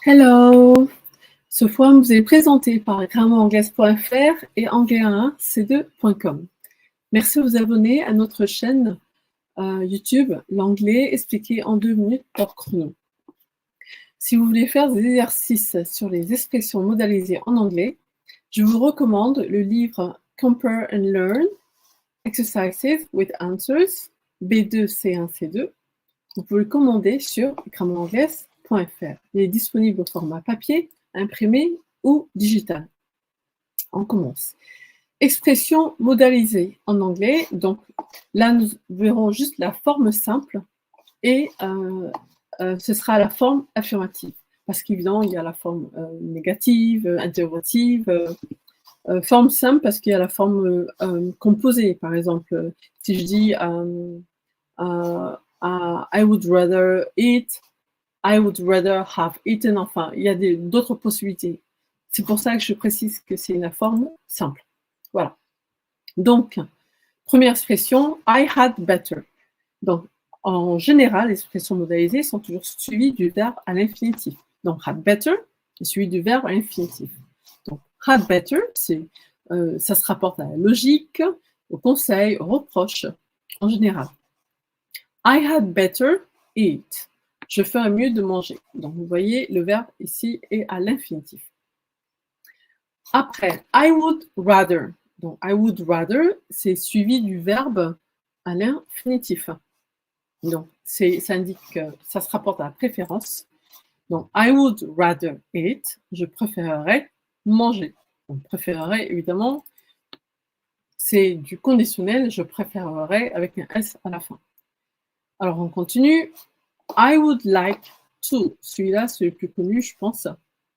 Hello! Ce forum vous est présenté par grammairanglaise.fr et anglais1c2.com. Merci de vous abonner à notre chaîne YouTube, l'anglais expliqué en 2 minutes par chrono. Si vous voulez faire des exercices sur les expressions modalisées en anglais, je vous recommande le livre Compare and Learn, Exercises with Answers, B2, C1, C2. Vous pouvez le commander sur grammairanglaise.fr. Il est disponible au format papier, imprimé ou digital. On commence. Expression modalisée en anglais. Donc là, nous verrons juste la forme simple et ce sera la forme affirmative. Parce qu'évidemment, il y a la forme négative, interrogative, forme simple parce qu'il y a la forme composée. Par exemple, si je dis I would rather eat, I would rather have eaten, enfin, il y a d'autres possibilités. C'est pour ça que je précise que c'est une forme simple. Voilà. Donc, première expression, I had better. Donc, en général, les expressions modalisées sont toujours suivies du verbe à l'infinitif. Donc, had better est suivi du verbe à l'infinitif. Donc, had better, ça se rapporte à la logique, au conseil, au reproche, en général. I had better eat. Je ferais mieux de manger. Donc, vous voyez, le verbe ici est à l'infinitif. Après, I would rather. Donc, I would rather, c'est suivi du verbe à l'infinitif. Donc, ça indique que ça se rapporte à la préférence. Donc, I would rather eat. Je préférerais manger. Donc, préférerais, évidemment, c'est du conditionnel. Je préférerais avec un S à la fin. Alors, on continue. I would like to. Celui-là, c'est le plus connu, je pense.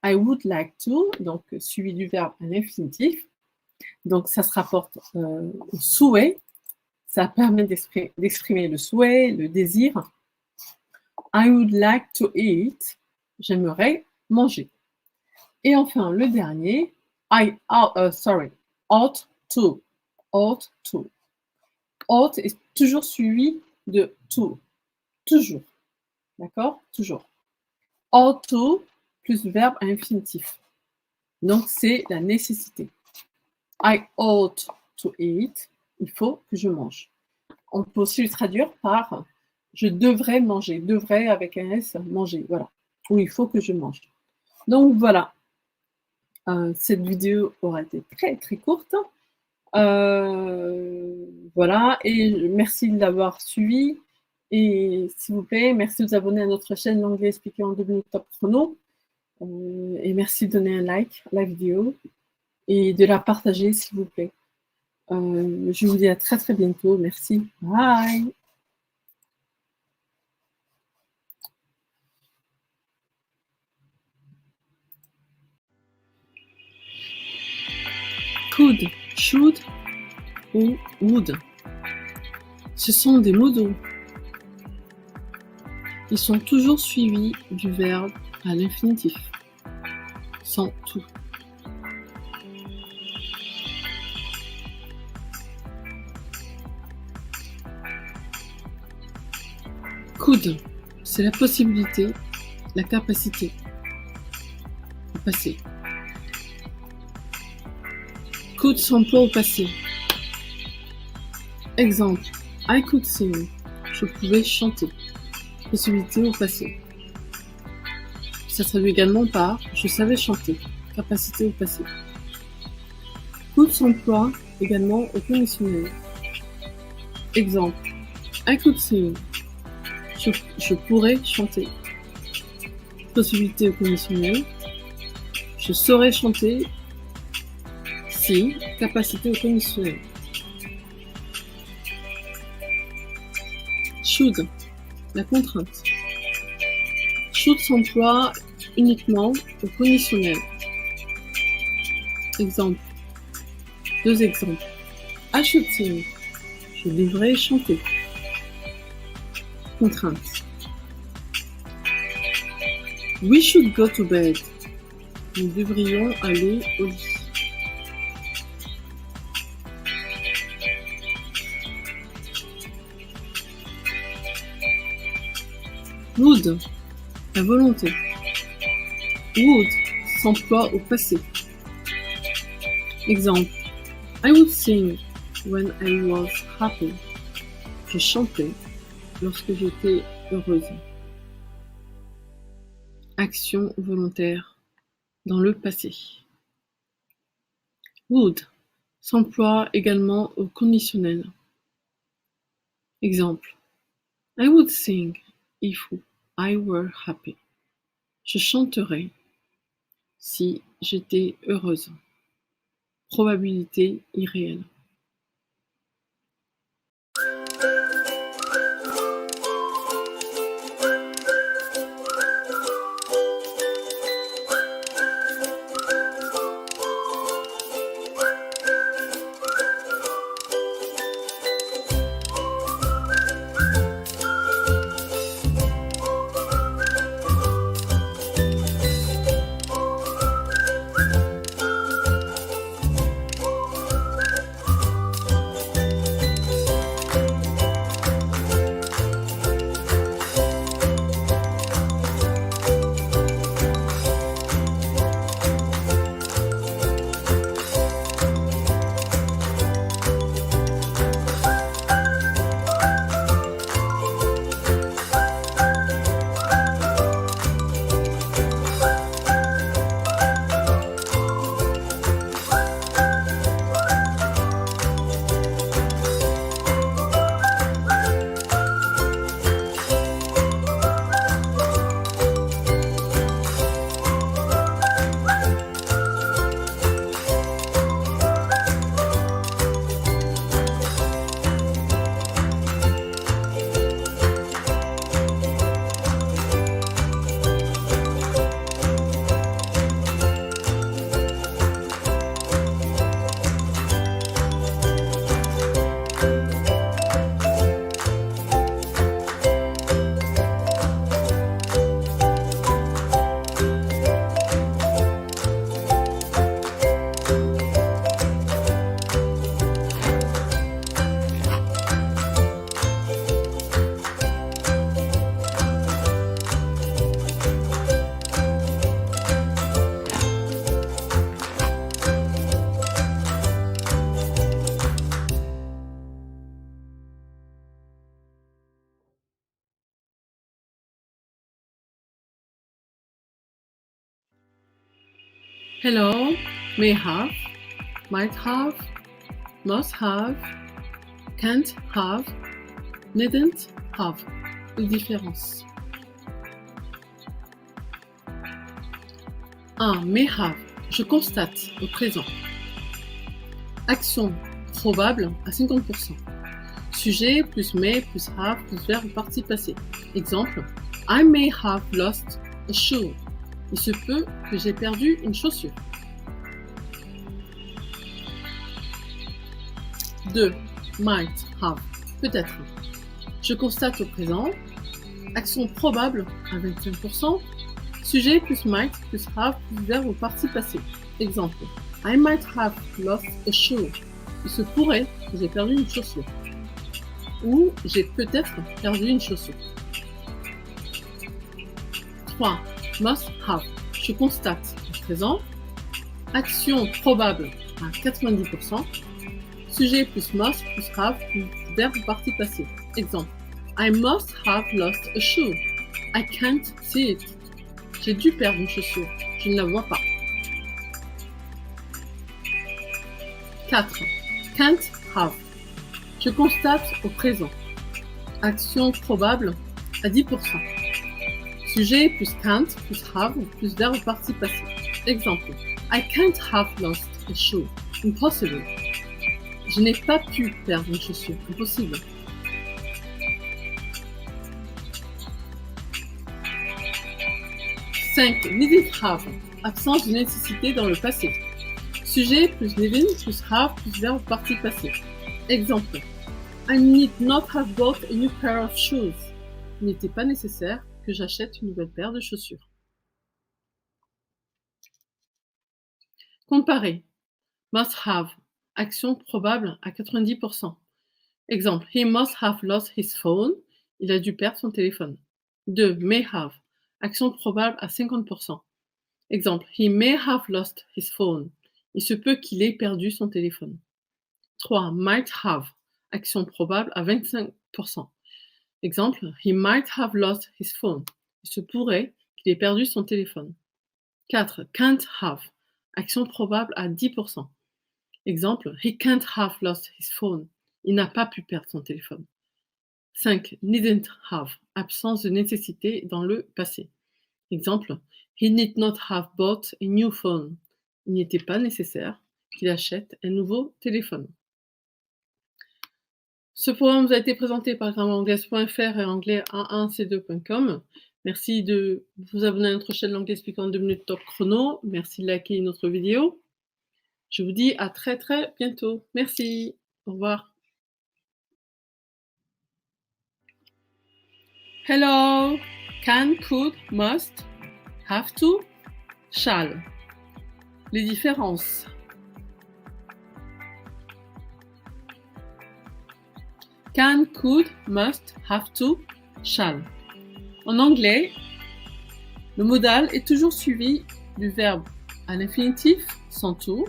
I would like to, donc suivi du verbe à l'infinitif. Donc, ça se rapporte au souhait. Ça permet d'exprimer le souhait, le désir. I would like to eat. J'aimerais manger. Et enfin, le dernier. Ought to. Ought to. Ought est toujours suivi de to. Toujours. D'accord? Toujours. Ought to plus verbe à infinitif. Donc, c'est la nécessité. I ought to eat. Il faut que je mange. On peut aussi le traduire par je devrais manger. Devrais avec un S, manger. Voilà. Ou il faut que je mange. Donc, voilà. Cette vidéo aura été très, très courte. Voilà. Et merci de l'avoir suivi. Et s'il vous plaît, merci de vous abonner à notre chaîne L'anglais expliqué en 2 minutes top chrono. Et merci de donner un like à la vidéo et de la partager, s'il vous plaît. Je vous dis à très très bientôt. Merci. Bye. Could, should ou would. Ce sont des modaux. Ils sont toujours suivis du verbe à l'infinitif, sans tout. Could, c'est la possibilité, la capacité, au passé. Could s'emploie au passé. Exemple, I could sing, je pouvais chanter. Possibilité au passé. Ça se traduit également par je savais chanter, capacité au passé. Could s'emploie également au conditionnel. Exemple, I could sing, je pourrais chanter. Possibilité au conditionnel. Je saurais chanter si, capacité au conditionnel. Should, la contrainte. Should s'emploie uniquement au conditionnel. Exemple. 2 exemples. I should sing. Je devrais chanter. Contrainte. We should go to bed. Nous devrions aller au lit. Would, la volonté. Would s'emploie au passé. Exemple. I would sing when I was happy. Je chantais lorsque j'étais heureuse. Action volontaire dans le passé. Would s'emploie également au conditionnel. Exemple. I would sing if I were happy. Je chanterais si j'étais heureuse. Probabilité irréelle. Hello, may have, might have, must have, can't have, needn't have. Les différences. 1. May have. Je constate au présent. Action probable à 50%. Sujet plus may plus have plus verbe au participe passé. Exemple. I may have lost a shoe. Il se peut que j'ai perdu une chaussure. 2. Might have. Peut-être. Je constate au présent. Action probable à 25%. Sujet plus might plus have plus verbe au participe passé. Exemple. I might have lost a shoe. Il se pourrait que j'ai perdu une chaussure. Ou j'ai peut-être perdu une chaussure. 3. Must have. Je constate au présent. Action probable à 90%. Sujet plus must plus have plus verbe au participe passé. Exemple. I must have lost a shoe. I can't see it. J'ai dû perdre une chaussure. Je ne la vois pas. 4. Can't have. Je constate au présent. Action probable à 10%. Sujet plus can't plus have plus verbe au participe passé. Exemple. I can't have lost a shoe. Impossible. Je n'ai pas pu perdre une chaussure. Impossible. 5. Needn't have. Absence de nécessité dans le passé. Sujet plus needn't plus have plus verbe au participe passé. Exemple. I need not have bought a new pair of shoes. Il n'était pas nécessaire que j'achète une nouvelle paire de chaussures. Comparer. Must have. Action probable à 90%. Exemple. He must have lost his phone. Il a dû perdre son téléphone. 2. May have. Action probable à 50%. Exemple, he may have lost his phone. Il se peut qu'il ait perdu son téléphone. 3. Might have. Action probable à 25%. Exemple, he might have lost his phone. Il se pourrait qu'il ait perdu son téléphone. 4. Can't have. Action probable à 10%. Exemple, he can't have lost his phone. Il n'a pas pu perdre son téléphone. 5. Needn't have. Absence de nécessité dans le passé. Exemple, he need not have bought a new phone. Il n'était pas nécessaire qu'il achète un nouveau téléphone. Ce programme vous a été présenté par grammairanglaise.fr et anglais a1c2.com. Merci de vous abonner à notre chaîne L'Anglais expliqué en 2 minutes top chrono. Merci de liker notre vidéo. Je vous dis à très très bientôt. Merci. Au revoir. Hello. Can, could, must, have to, shall. Les différences. Can, could, must, have to, shall. En anglais, le modal est toujours suivi du verbe à l'infinitif, sans to.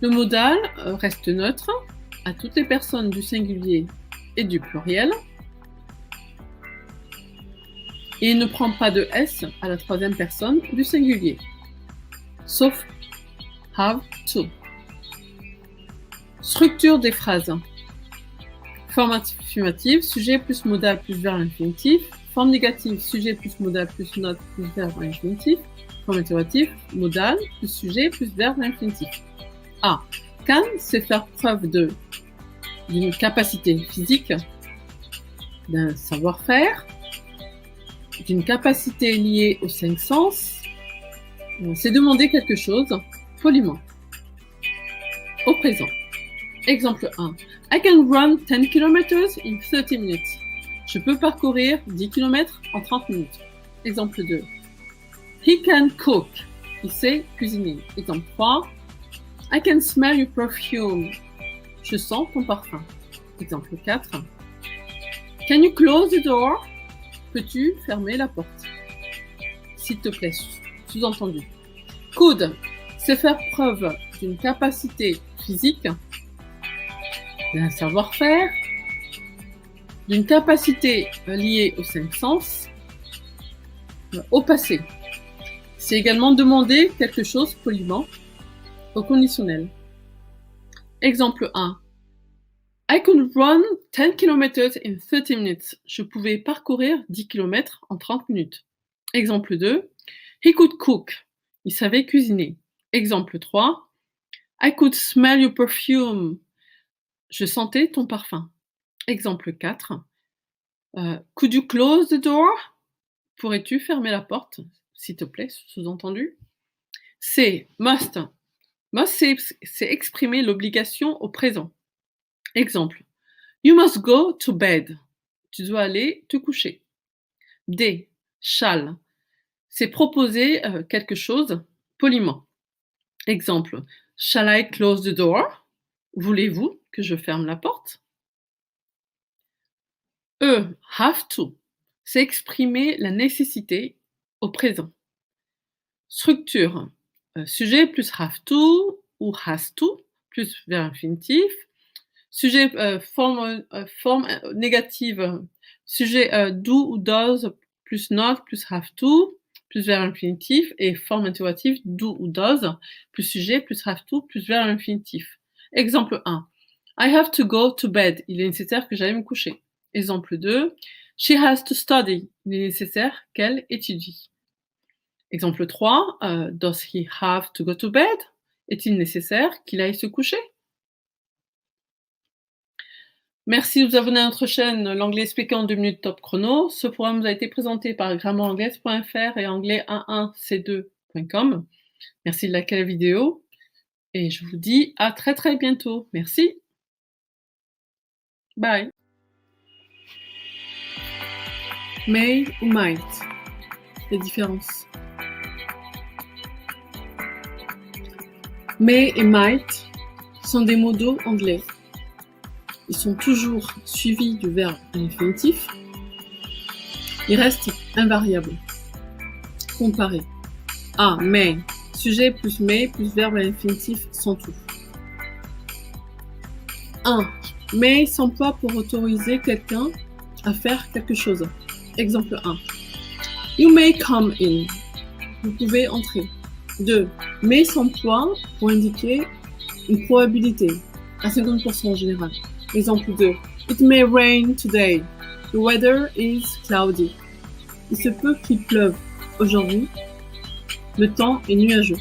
Le modal reste neutre à toutes les personnes du singulier et du pluriel. Et il ne prend pas de S à la troisième personne du singulier, sauf have to. Structure des phrases. Forme affirmative, sujet plus modal plus verbe infinitif. Forme négative, sujet plus modal plus note plus verbe infinitif. Forme interrogative, modal plus sujet plus verbe infinitif. A. Can, c'est faire preuve d'une capacité physique, d'un savoir-faire, d'une capacité liée aux 5 sens. C'est demander quelque chose poliment. Au présent. Exemple 1. I can run 10 km in 30 minutes. Je peux parcourir 10 km en 30 minutes. Exemple 2. He can cook. Il sait cuisiner. Exemple 3. I can smell your perfume. Je sens ton parfum. Exemple 4. Can you close the door? Peux-tu fermer la porte? S'il te plaît, sous-entendu. Could, c'est faire preuve d'une capacité physique, d'un savoir-faire, d'une capacité liée aux 5 sens, au passé. C'est également demander quelque chose poliment, au conditionnel. Exemple 1. I could run 10 km in 30 minutes. Je pouvais parcourir 10 km en 30 minutes. Exemple 2. He could cook. Il savait cuisiner. Exemple 3. I could smell your perfume. Je sentais ton parfum. Exemple 4. Could you close the door? Pourrais-tu fermer la porte, s'il te plaît, sous-entendu. C. Must. Must, c'est exprimer l'obligation au présent. Exemple. You must go to bed. Tu dois aller te coucher. D. Shall. C'est proposer quelque chose poliment. Exemple. Shall I close the door? Voulez-vous que je ferme la porte? E. Have to. C'est exprimer la nécessité au présent. Structure. Sujet plus have to ou has to plus verbe infinitif. Sujet, forme négative. Sujet do ou does plus not plus have to plus verbe infinitif. Et forme interrogative do ou does plus sujet plus have to plus verbe infinitif. Exemple 1. I have to go to bed. Il est nécessaire que j'aille me coucher. Exemple 2. She has to study. Il est nécessaire qu'elle étudie. Exemple 3. Does he have to go to bed? Est-il nécessaire qu'il aille se coucher? Merci de vous abonner à notre chaîne L'Anglais expliqué en 2 minutes top chrono. Ce programme vous a été présenté par grammairanglaise.fr et anglais a1c2.com. Merci de liker la vidéo et je vous dis à très très bientôt. Merci. Bye. May ou might. Les différences. May et might sont des mots anglais. Ils sont toujours suivis du verbe à l'infinitif. Ils restent invariables. Comparer. A. May. Sujet plus may plus verbe à l'infinitif sans tout. 1. May s'emploie pour autoriser quelqu'un à faire quelque chose. Exemple 1. You may come in. Vous pouvez entrer. 2. May s'emploie pour indiquer une probabilité, à 50% en général. Exemple 2. It may rain today. The weather is cloudy. Il se peut qu'il pleuve aujourd'hui. Le temps est nuageux.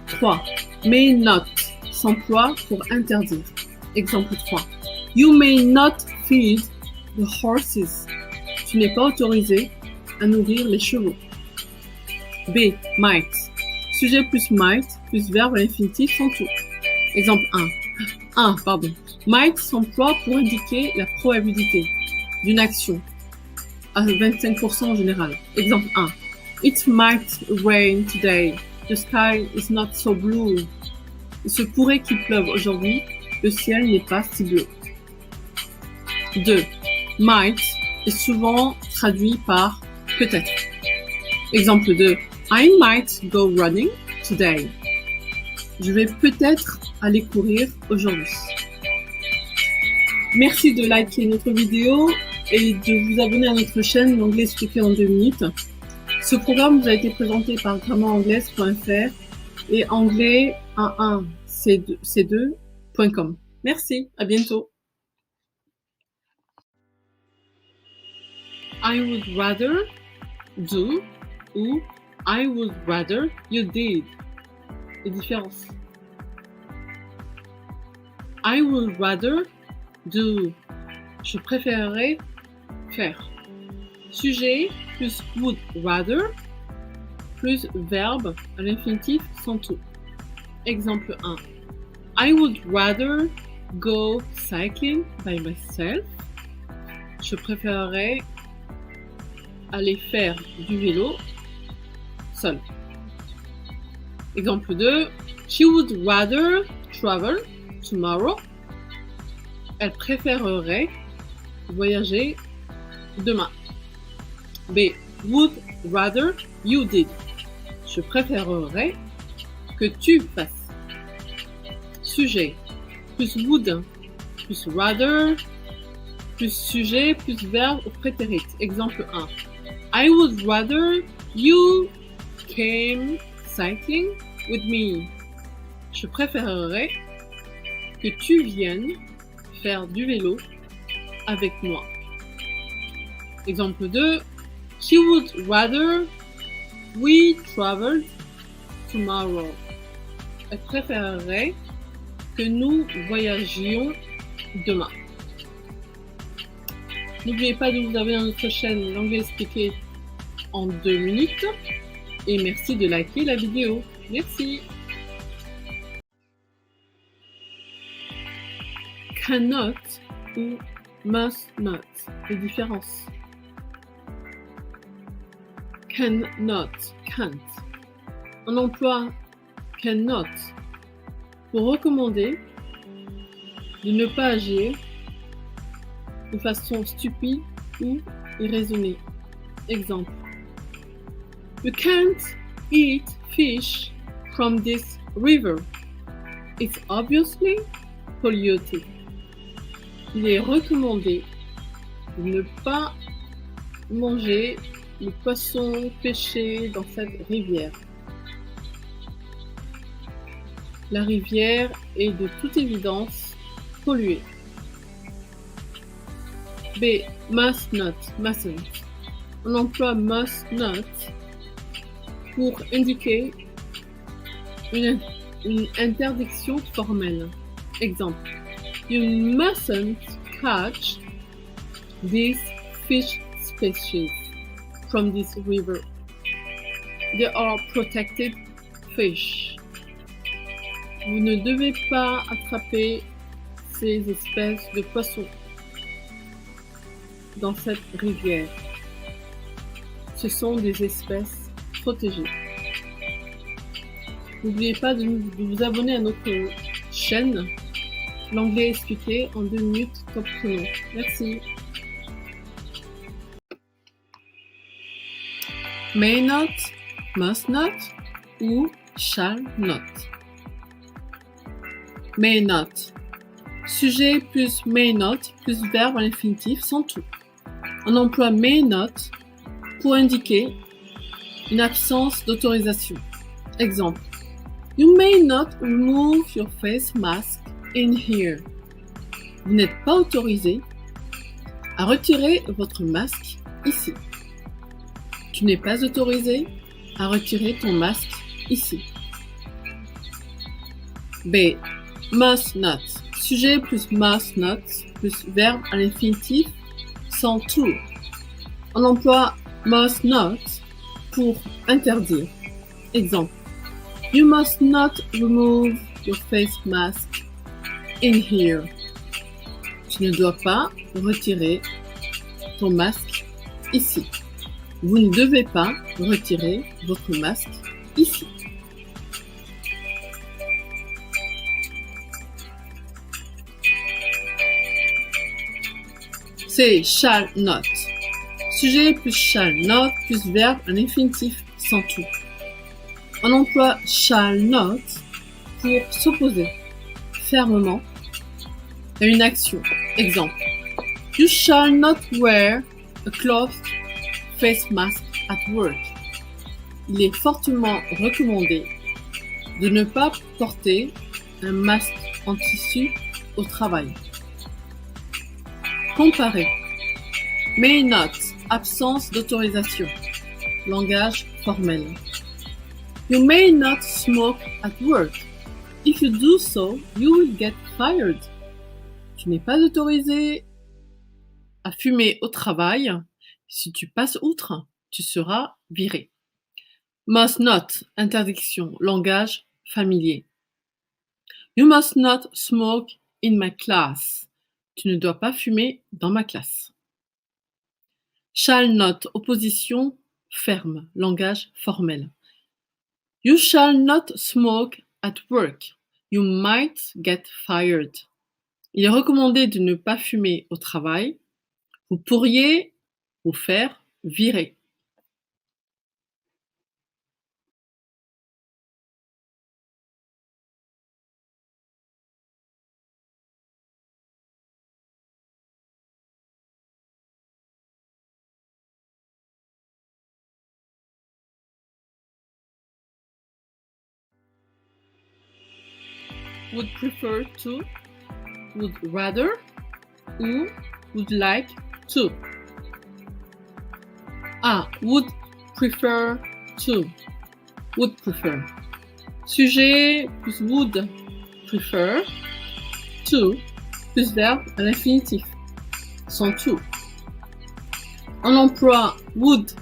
3. May not s'emploie pour interdire. Exemple 3. You may not feed the horses. Tu n'es pas autorisé à nourrir les chevaux. B. Might. Sujet plus might plus verbe à l'infinitif sans tout. Exemple 1. Might s'emploie pour indiquer la probabilité d'une action à 25% en général. Exemple 1. It might rain today. The sky is not so blue. Il se pourrait qu'il pleuve aujourd'hui. Le ciel n'est pas si bleu. 2. Might est souvent traduit par peut-être. Exemple 2. I might go running today. Je vais peut-être aller courir aujourd'hui. Merci de liker notre vidéo et de vous abonner à notre chaîne L'Anglais expliqué en 2 minutes. Ce programme vous a été présenté par grammairanglaise.fr et anglais11c2.com. Merci, à bientôt. I would rather do ou I would rather you did. Les différences. I would rather do. Je préférerais faire. Sujet plus would rather plus verbe à l'infinitif sans tout. Exemple 1. I would rather go cycling by myself. Je préférerais aller faire du vélo seul. Exemple 2. She would rather travel tomorrow. Elle préférerait voyager demain. B. Would rather you did. Je préférerais que tu fasses. Sujet plus would plus rather plus sujet plus verbe au prétérit. Exemple 1. I would rather you came cycling with me. Je préférerais que tu viennes faire du vélo avec moi. Exemple 2. She would rather we traveled tomorrow. Elle préférerait que nous voyagions demain. N'oubliez pas de vous abonner à notre chaîne L'Anglais expliqué en 2 minutes et merci de liker la vidéo. Merci. Cannot ou must not. Les différences. Cannot, can't. On emploie cannot pour recommander de ne pas agir de façon stupide ou irraisonnée. Exemple. You can't eat fish from this river. It's obviously polluted. Il est recommandé de ne pas manger le poisson pêché dans cette rivière. La rivière est de toute évidence polluée. B. Must not, mustn't. On emploie must not pour indiquer une interdiction formelle. Exemple. You mustn't catch this fish species from this river. They are protected fish. Vous ne devez pas attraper ces espèces de poissons dans cette rivière. Ce sont des espèces protégées. N'oubliez pas de vous abonner à notre chaîne L'Anglais expliqué en 2 minutes top chrono. Merci. may not, must not ou shall not. May not. Sujet plus may not plus verbe à l'infinitif sans tout. On emploie may not pour indiquer une absence d'autorisation. Exemple. You may not remove your face mask in here. Vous n'êtes pas autorisé à retirer votre masque ici. Tu n'es pas autorisé à retirer ton masque ici. B. Must not. Sujet plus must not plus verbe à l'infinitif sans to. On emploie must not pour interdire. Exemple. You must not remove your face mask in here. Tu ne dois pas retirer ton masque ici. Vous ne devez pas retirer votre masque ici. C'est shall not. Sujet plus shall not plus verbe à l'infinitif sans tout. On emploie shall not pour s'opposer fermement à une action. Exemple. You shall not wear a cloth face mask at work. Il est fortement recommandé de ne pas porter un masque en tissu au travail. Comparer. May not, absence d'autorisation. Langage formel. You may not smoke at work. If you do so, you will get fired. Tu n'es pas autorisé à fumer au travail. Si tu passes outre, tu seras viré. Must not, interdiction, langage familier. You must not smoke in my class. Tu ne dois pas fumer dans ma classe. Shall not, opposition ferme, langage formel. You shall not smoke at work. You might get fired. Il est recommandé de ne pas fumer au travail. Vous pourriez vous faire virer. Would prefer to, would rather ou would like to. Would prefer to. Would prefer. Sujet plus would prefer. To plus verbe à l'infinitif. Sans to. On emploie would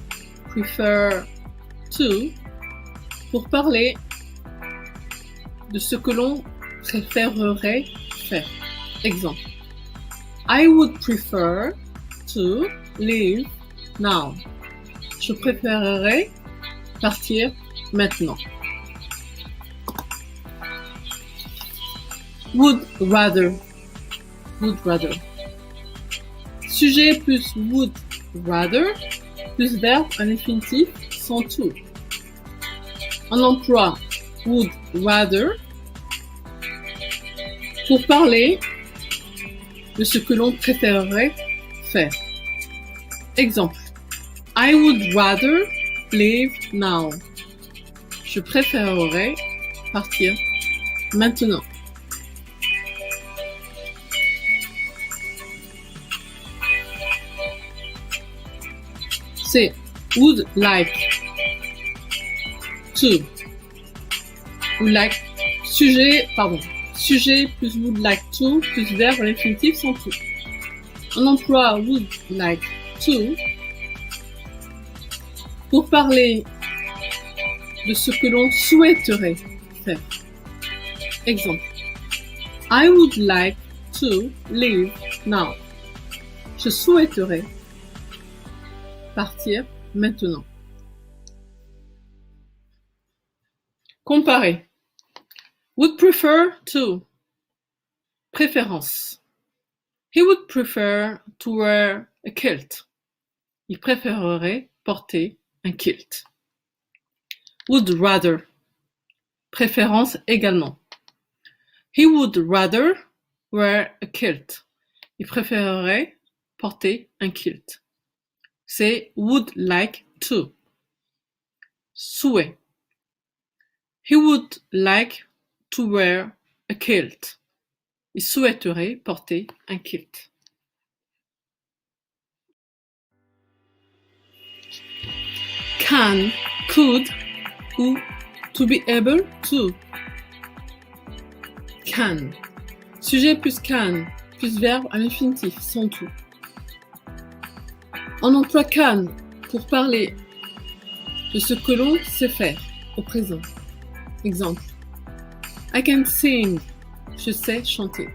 prefer to pour parler de ce que l'on préférerait faire. Exemple. I would prefer to leave now. Je préférerais partir maintenant. Would rather. Would rather. Sujet plus would rather plus verbe à l'infinitif sans to. On emploie would rather pour parler de ce que l'on préférerait faire. Exemple. I would rather leave now. Je préférerais partir maintenant. C'est would like to. Would like sujet plus would like to plus verbe à l'infinitif sans to. On emploie would like to pour parler de ce que l'on souhaiterait faire. Exemple. I would like to leave now. Je souhaiterais partir maintenant. Comparer. Would prefer to. Préférence. He would prefer to wear a kilt. Il préférerait porter un kilt. Would rather, préférence également. He would rather wear a kilt. Il préférerait porter un kilt. C'est would like to. Souhait. He would like to wear a kilt. Il souhaiterait porter un kilt. Can, could ou to be able to. Can. Sujet plus can plus verbe à l'infinitif, sans tout. On emploie can pour parler de ce que l'on sait faire au présent. Exemple. I can sing. Je sais chanter.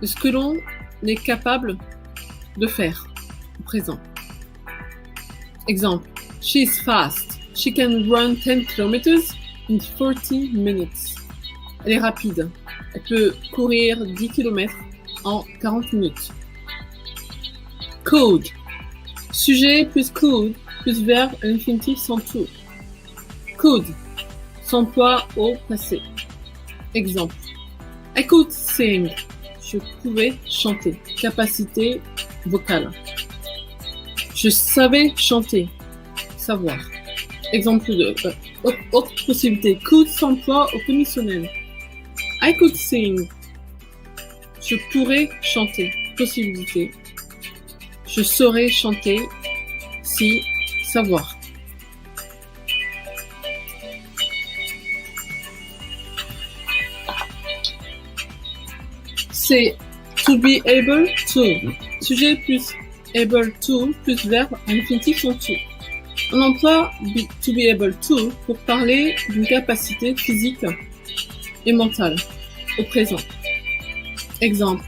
De ce que l'on est capable de faire au présent. Exemple. She is fast. She can run 10 kilometers in 40 minutes. Elle est rapide. Elle peut courir 10 km en 40 minutes. Could. Sujet plus could plus verbe à l'infinitif sans tout. Could. S'emploie au passé. Exemple. I could sing. Je pouvais chanter. Capacité vocale. Je savais chanter. Savoir. Exemple 2. Autre possibilité. Could s'emploie au conditionnel. I could sing. Je pourrais chanter. Possibilité. Je saurais chanter. Si. Savoir. C'est to be able to. Sujet plus able to plus verbe à l'infinitif sans to. On emploie to be able to pour parler d'une capacité physique et mentale au présent. Exemple.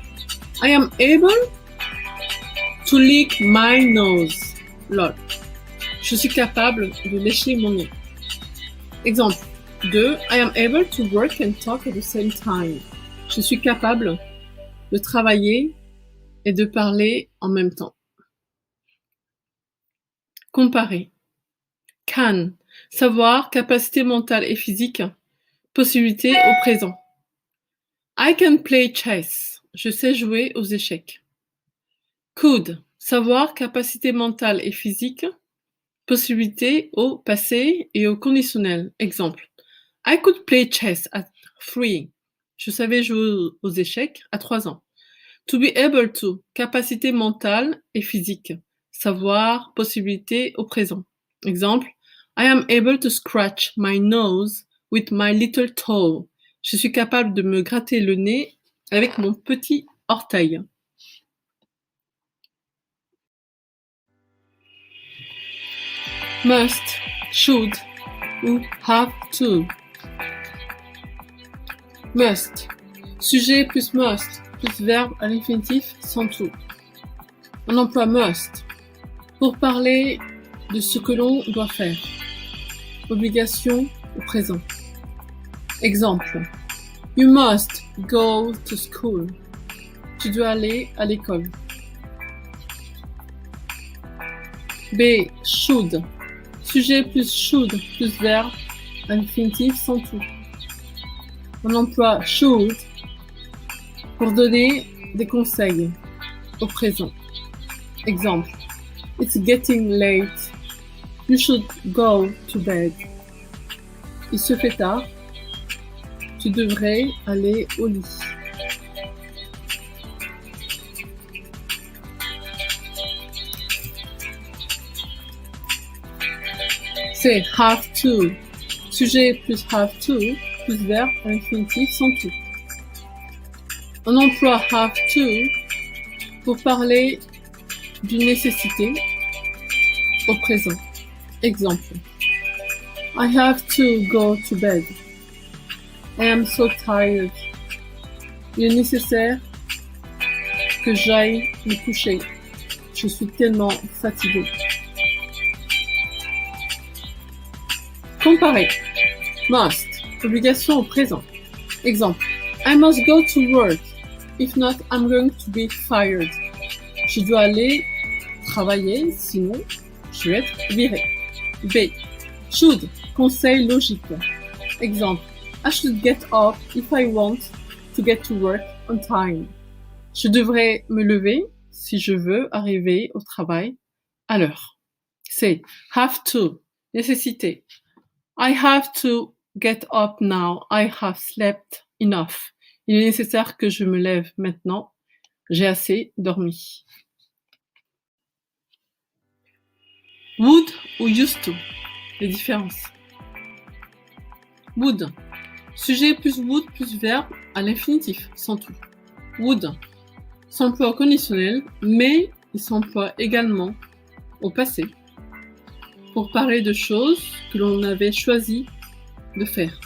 I am able to lick my nose. Lol. Je suis capable de lécher mon nez. Exemple 2. I am able to work and talk at the same time. Je suis capable de travailler et de parler en même temps. Comparer. Can. Savoir, capacité mentale et physique. Possibilité au présent. I can play chess. Je sais jouer aux échecs. Could. Savoir, capacité mentale et physique. Possibilité au passé et au conditionnel. Exemple. I could play chess at 3. Je savais jouer aux échecs à 3 ans. To be able to. Capacité mentale et physique. Savoir, possibilité au présent. Exemple. I am able to scratch my nose with my little toe. Je suis capable de me gratter le nez avec mon petit orteil. Must, should ou have to. Must. Sujet plus must plus verbe à l'infinitif sans tout. On emploie must pour parler de ce que l'on doit faire. Obligation au présent. Exemple. You must go to school. Tu dois aller à l'école. B. Should. Sujet plus should plus verbe à l'infinitif sans tout. On emploie should pour donner des conseils au présent. Exemple. It's getting late. You should go to bed. Il se fait tard. Tu devrais aller au lit. C'est have to. Sujet plus have to plus verbe à l'infinitif sans tout. On emploie have to pour parler d'une nécessité au présent. Exemple. I have to go to bed. I am so tired. Il est nécessaire que j'aille me coucher. Je suis tellement fatiguée. Comparer. Must. Obligation au présent. Exemple. I must go to work. If not, I'm going to be fired. Je dois aller travailler, sinon je vais être virée. B. Should, conseil logique. Exemple, I should get up if I want to get to work on time. Je devrais me lever si je veux arriver au travail à l'heure. C. Have to, nécessité. I have to get up now. I have slept enough. Il est nécessaire que je me lève maintenant. J'ai assez dormi. Would ou used to. Les différences. Would. Sujet plus would plus verbe à l'infinitif, sans tout. Would s'emploie au conditionnel, mais il s'emploie également au passé pour parler de choses que l'on avait choisi de faire.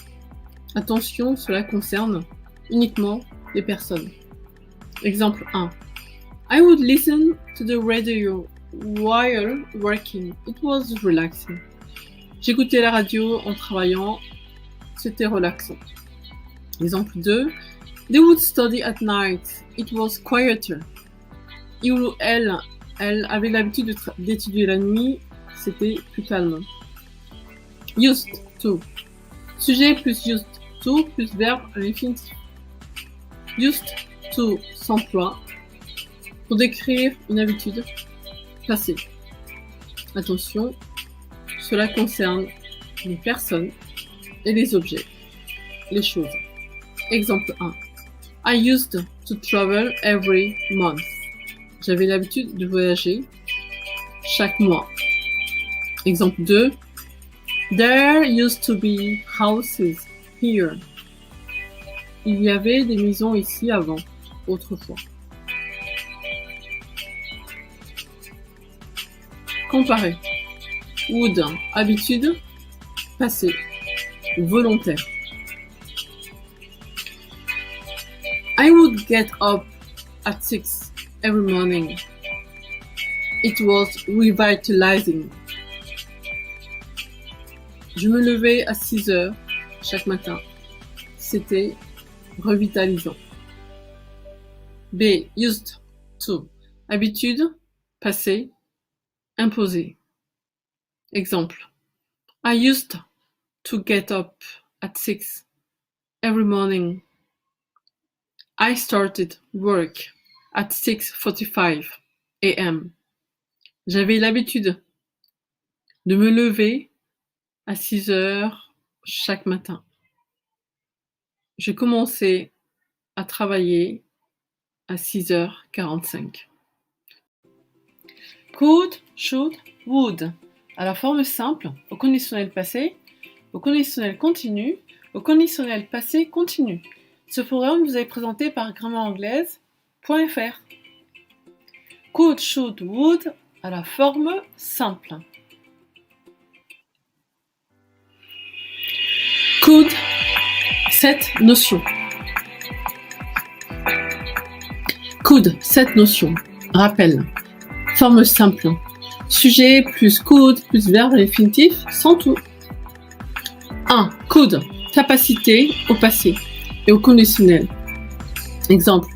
Attention, cela concerne uniquement les personnes. Exemple 1. I would listen to the radio while working. It was relaxing. J'écoutais la radio en travaillant. C'était relaxant. Exemple 2. They would study at night. It was quieter. Il ou elle avait l'habitude d'étudier la nuit. C'était plus calme. Used to. Sujet plus used to plus verbe à l'infinitif. Used to s'emploie pour décrire une habitude passée. Attention, cela concerne les personnes et les objets, les choses. Exemple 1. I used to travel every month. J'avais l'habitude de voyager chaque mois. Exemple 2. There used to be houses here. Il y avait des maisons ici avant, autrefois. Comparer. Would, habitude, passé, volontaire. I would get up at 6 every morning. It was revitalizing. Je me levais à 6 heures chaque matin. C'était revitalisant. B. Used to. Habitude, passé, imposé. Exemple. I used to get up at 6 every morning. I started work at 6:45 a.m. J'avais l'habitude de me lever à 6 heures chaque matin. J'ai commencé à travailler à 6h45. Could, should, would. À la forme simple, au conditionnel passé, au conditionnel continu, au conditionnel passé continu. Ce programme vous est présenté par grammaire-anglaise.fr. Could, should, would à la forme simple. Could, cette notion. Could, cette notion. Rappel. Forme simple. Sujet plus could plus verbe à l'infinitif sans tout. 1. Could, capacité au passé et au conditionnel. Exemple.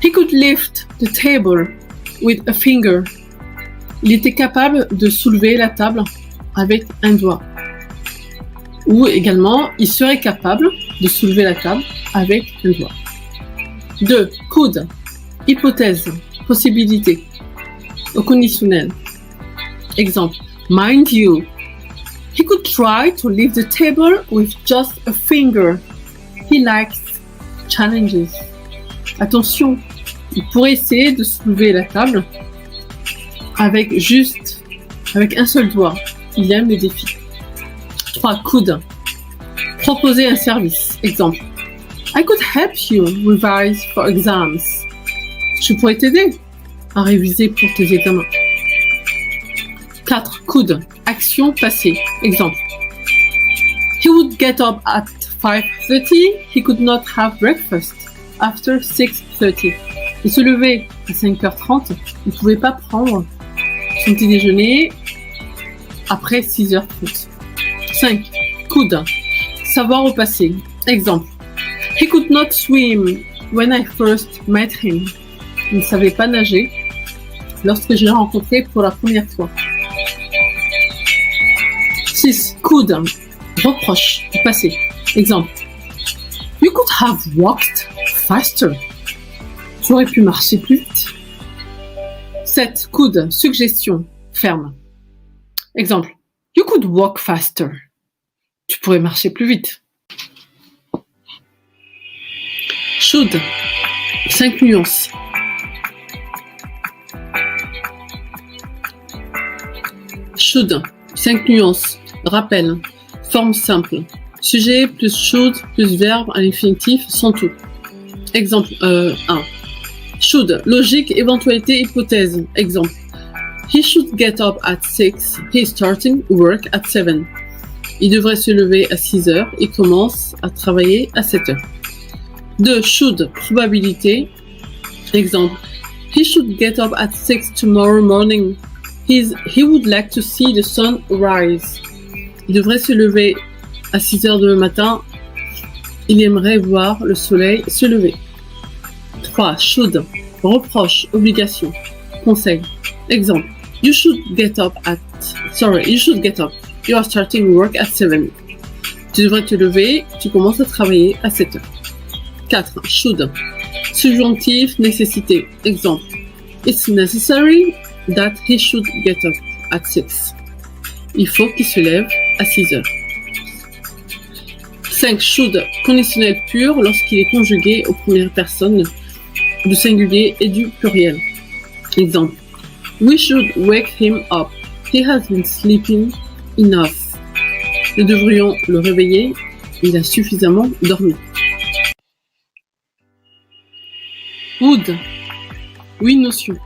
He could lift the table with a finger. Il était capable de soulever la table avec un doigt. Ou également, il serait capable de soulever la table avec un doigt. 2. Could, hypothèse, possibilité, au conditionnel. Exemple. Mind you, he could try to lift the table with just a finger. He likes challenges. Attention, il pourrait essayer de soulever la table avec un seul doigt. Il aime les défis. 3. Could, proposer un service. Exemple. I could help you revise for exams. Je pourrais t'aider à réviser pour tes examens. 4. Could, action passée. Exemple. He would get up at 5:30. He could not have breakfast after 6:30. Il se levait à 5h30. Il ne pouvait pas prendre son petit déjeuner après 6h30. 5. Could, savoir au passé. Exemple. He could not swim when I first met him. Il ne savait pas nager lorsque je l'ai rencontré pour la première fois. 6. Could, reproche, du passé. Exemple. You could have walked faster. Tu aurais pu marcher plus vite. 7. Could, suggestion, ferme. Exemple. You could walk faster. Tu pourrais marcher plus vite. Should, 5 nuances. Should, 5 nuances. Rappel, forme simple. Sujet plus should plus verbe à l'infinitif sans tout. Exemple 1. Should, logique, éventualité, hypothèse. Exemple. He should get up at 6. He is starting work at 7. Il devrait se lever à 6 heures et commence à travailler à 7 heures. 2. Should, probabilité. Exemple. He should get up at 6 tomorrow morning. He would like to see the sun rise. Il devrait se lever à 6 heures demain matin. Il aimerait voir le soleil se lever. 3. Should, reproche, obligation, conseil. Exemple. You should get up. You are starting work at 7. Tu devrais te lever, tu commences à travailler à 7 heures. 4. Should, subjonctif, nécessité. Exemple. It's necessary that he should get up at 6. Il faut qu'il se lève à 6 heures. 5. Should, conditionnel pur lorsqu'il est conjugué aux premières personnes du singulier et du pluriel. Exemple. We should wake him up. He has been sleeping enough. Nous devrions le réveiller. Il a suffisamment dormi. Would, 8 notions.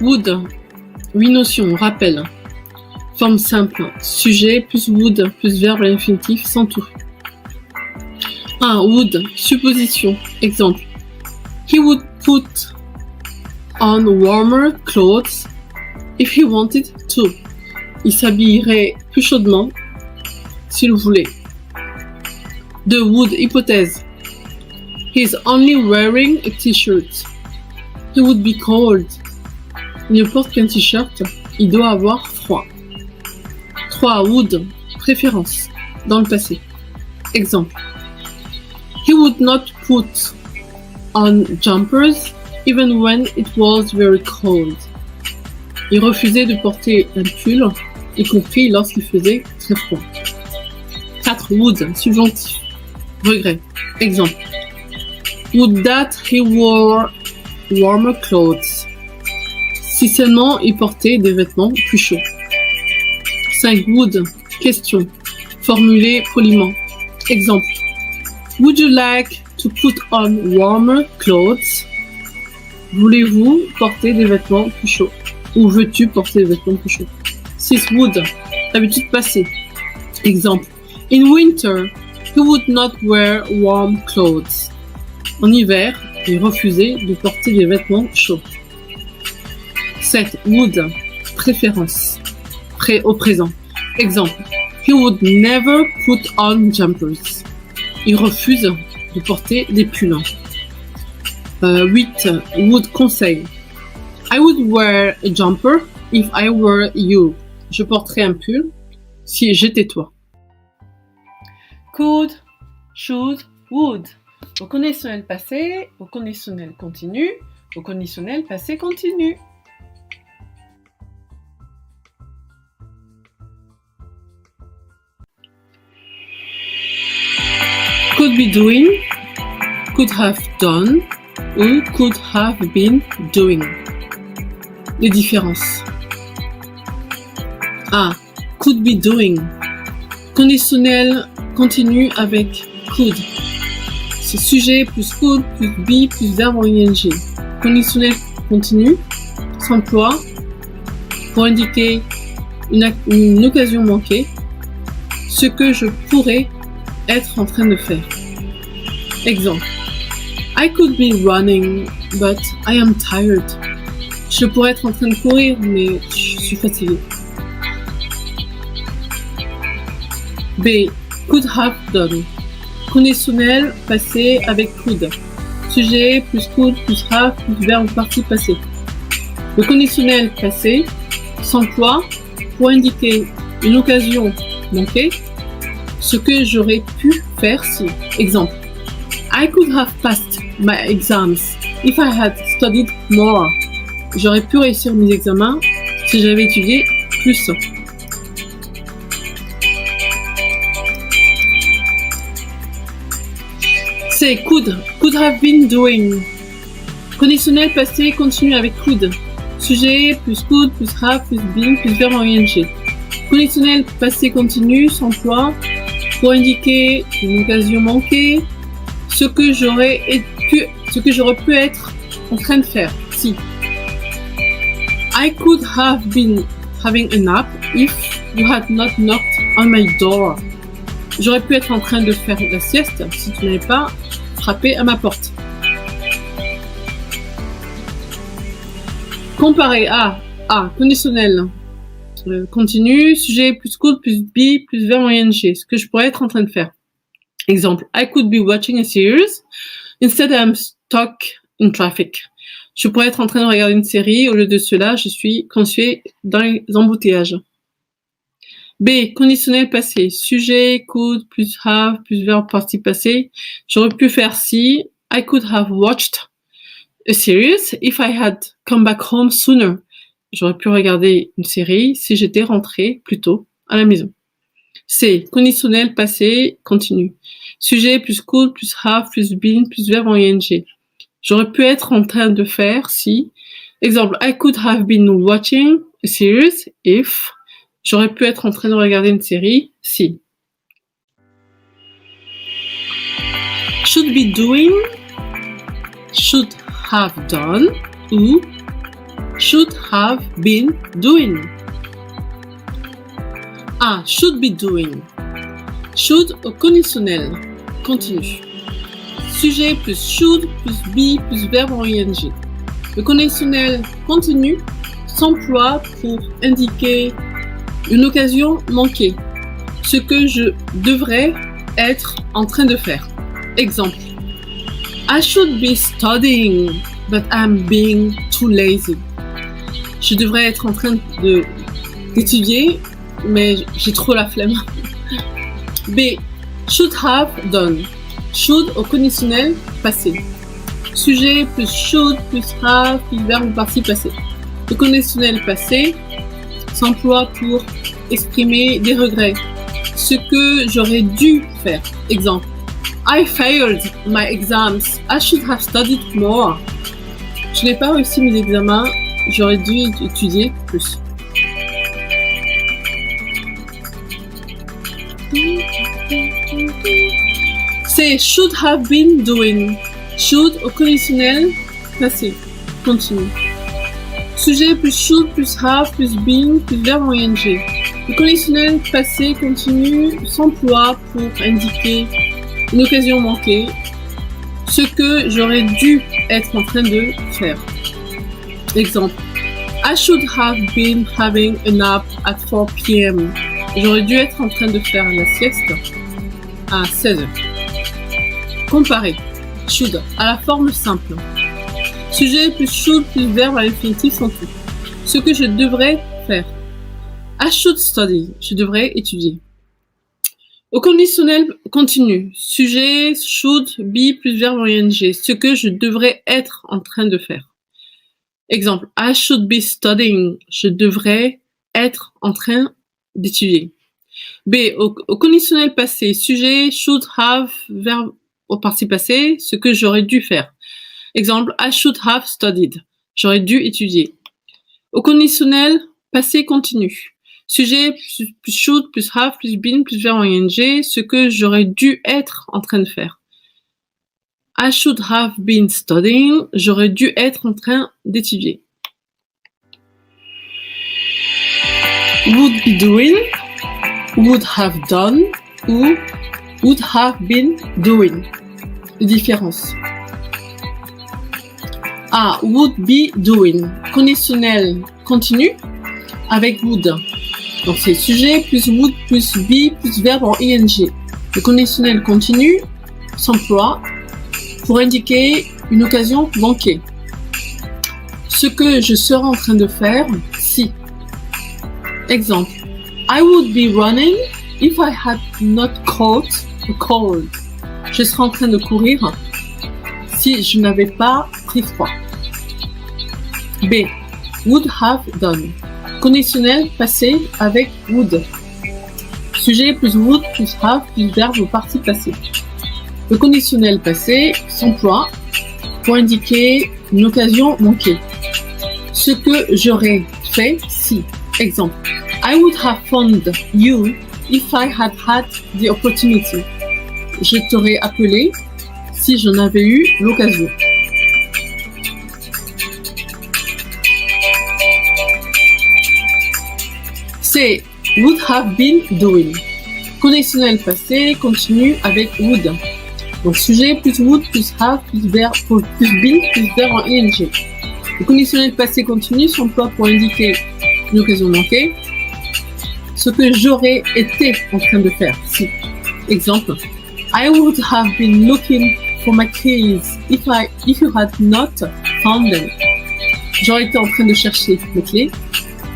Would, 8 notions, rappel. Forme simple, sujet plus would plus verbe à l'infinitif sans tout. 1. Would, supposition. Exemple. He would put on warmer clothes if he wanted to. Il s'habillerait plus chaudement s'il voulait. 2. Would, hypothèse. He is only wearing a t-shirt. He would be cold. Il ne porte qu'un t-shirt, il doit avoir froid. 3. Would, préférence, dans le passé. Exemple. He would not put on jumpers even when it was very cold. Il refusait de porter un pull, y compris lorsqu'il faisait très froid. 4. Would, subjonctif, regret. Exemple. Would that he wore warmer clothes. Si seulement il portait des vêtements plus chauds. 5. Would, question, formulée poliment. Exemple. Would you like to put on warmer clothes? Voulez-vous porter des vêtements plus chauds? Ou veux-tu porter des vêtements plus chauds? 6. Would, habitude passée. Exemple. In winter, he would not wear warm clothes. En hiver, il refusait de porter des vêtements chauds. 7. Would, préférence, au présent. Exemple. He would never put on jumpers. Il refuse de porter des pulls. 8. Would, conseil. I would wear a jumper if I were you. Je porterais un pull si j'étais toi. Could, should, would. Au conditionnel passé, au conditionnel continu, au conditionnel passé continu. Could be doing, could have done ou could have been doing. Les différences. A. Could be doing. Conditionnel continu avec could. C'est sujet plus could plus be plus verbe en ing. Conditionnel continu s'emploie pour indiquer une occasion manquée, ce que je pourrais être en train de faire. Exemple. I could be running, but I am tired. Je pourrais être en train de courir, mais je suis fatigué. B. Could have done. Conditionnel passé avec could. Sujet plus could plus have plus verbe participe passé. Le conditionnel passé s'emploie pour indiquer une occasion manquée, ce que j'aurais pu faire si. Exemple, I could have passed my exams if I had studied more. J'aurais pu réussir mes examens si j'avais étudié plus. C'est could have been doing. Conditionnel passé continue avec could. Sujet plus could plus have plus been plus verbe en ing. Conditionnel passé continu s'emploie pour indiquer une occasion manquée, ce que j'aurais pu être en train de faire. Si. I could have been having a nap if you had not knocked on my door. J'aurais pu être en train de faire la sieste si tu n'avais pas frappé à ma porte. Comparé à conditionnel continu, sujet plus could plus be plus verbe en ing, ce que je pourrais être en train de faire. Exemple, I could be watching a series instead I'm stuck in traffic. Je pourrais être en train de regarder une série, au lieu de cela, je suis coincé dans les embouteillages. B, conditionnel passé, sujet, could, plus have, plus verbe participe passé. J'aurais pu faire si, I could have watched a series if I had come back home sooner. J'aurais pu regarder une série si j'étais rentré plus tôt à la maison. C, conditionnel passé, continu. Sujet plus could, plus have, plus been, plus verbe en ing. J'aurais pu être en train de faire si, exemple, I could have been watching a series if, j'aurais pu être en train de regarder une série si. Should be doing, should have done ou should have been doing. A, should be doing. Should au conditionnel, continu. Sujet plus should plus be plus verbe en ing. Le conditionnel continu s'emploie pour indiquer une occasion manquée, ce que je devrais être en train de faire. Exemple, I should be studying, but I'm being too lazy. Je devrais être en train d'étudier, mais j'ai trop la flemme. B, should have done. Should au conditionnel passé. Sujet plus should plus have plus verbe participe passé. Le conditionnel passé s'emploie pour exprimer des regrets, ce que j'aurais dû faire. Exemple, I failed my exams. I should have studied more. Je n'ai pas réussi mes examens. J'aurais dû étudier plus. C'est should have been doing. Should au conditionnel passé, continu. Sujet plus should plus have plus been plus verbe en ing. Le conditionnel passé continu s'emploie pour indiquer une occasion manquée, ce que j'aurais dû être en train de faire. Exemple, I should have been having a nap at 4 p.m. J'aurais dû être en train de faire la sieste à 16h. Comparer. Should à la forme simple. Sujet plus should plus verbe à l'infinitif sans tout. Ce que je devrais faire. I should study. Je devrais étudier. Au conditionnel continu. Sujet should be plus verbe en ing. Ce que je devrais être en train de faire. Exemple, I should be studying. Je devrais être en train d'étudier. B, au conditionnel passé, sujet, should have, verbe au participe passé, ce que j'aurais dû faire. Exemple, I should have studied. J'aurais dû étudier. Au conditionnel passé continu, sujet plus should plus have plus been plus verbe en ing, ce que j'aurais dû être en train de faire. I should have been studying. J'aurais dû être en train d'étudier. Would be doing, would have done ou would have been doing. Les différences. A, would be doing. Conditionnel continu avec would. Donc c'est sujet plus would plus be plus verbe en ing. Le conditionnel continu s'emploie pour indiquer une occasion manquée. Ce que je serai en train de faire si. Exemple. I would be running if I had not caught a cold. Je serais en train de courir si je n'avais pas pris froid. B. Would have done. Conditionnel passé avec would. Sujet plus would plus have plus verbe au participe passé. Le conditionnel passé s'emploie pour indiquer une occasion manquée. Ce que j'aurais fait si. Exemple. I would have found you if I had had the opportunity. Je t'aurais appelé si j'en avais eu l'occasion. C. Would have been doing. Conditionnel passé continue avec would. Donc sujet plus would plus have plus verbe plus been plus verbe en ing. Le conditionnel passé continu s'emploie pour indiquer une occasion manquée. Ce que j'aurais été en train de faire. Si. Exemple. I would have been looking for my keys if you had not found them. J'aurais été en train de chercher mes clés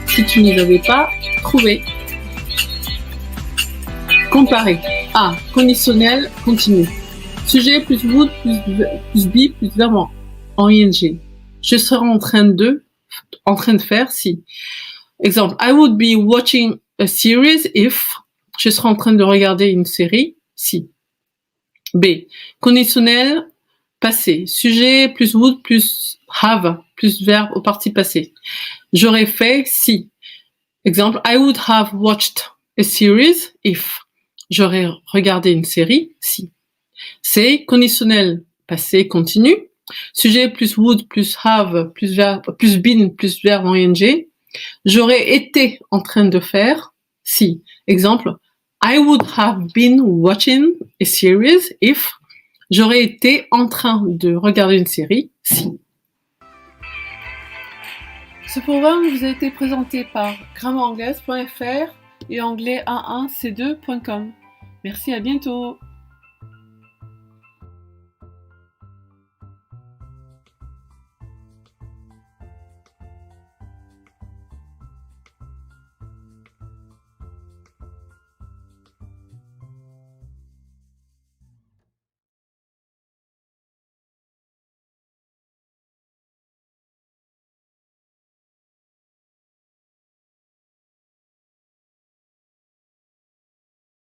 si tu ne les avais pas trouvées. Comparer. A. Conditionnel continu. Sujet plus would plus be plus verbe en ing. Je serais en train de faire si. Exemple. I would be watching a series if. Je serais en train de regarder une série si. B. Conditionnel passé. Sujet plus would plus have plus verbe au participe passé. J'aurais fait si. Exemple. I would have watched a series if. J'aurais regardé une série si. C. Conditionnel passé continu. Sujet plus would plus have plus verbe plus been plus verbe en ing. J'aurais été en train de faire si. Exemple. I would have been watching a series if. J'aurais été en train de regarder une série si. Ce programme vous a été présenté par grammairanglaise.fr et anglais a1c2.com. Merci, à bientôt.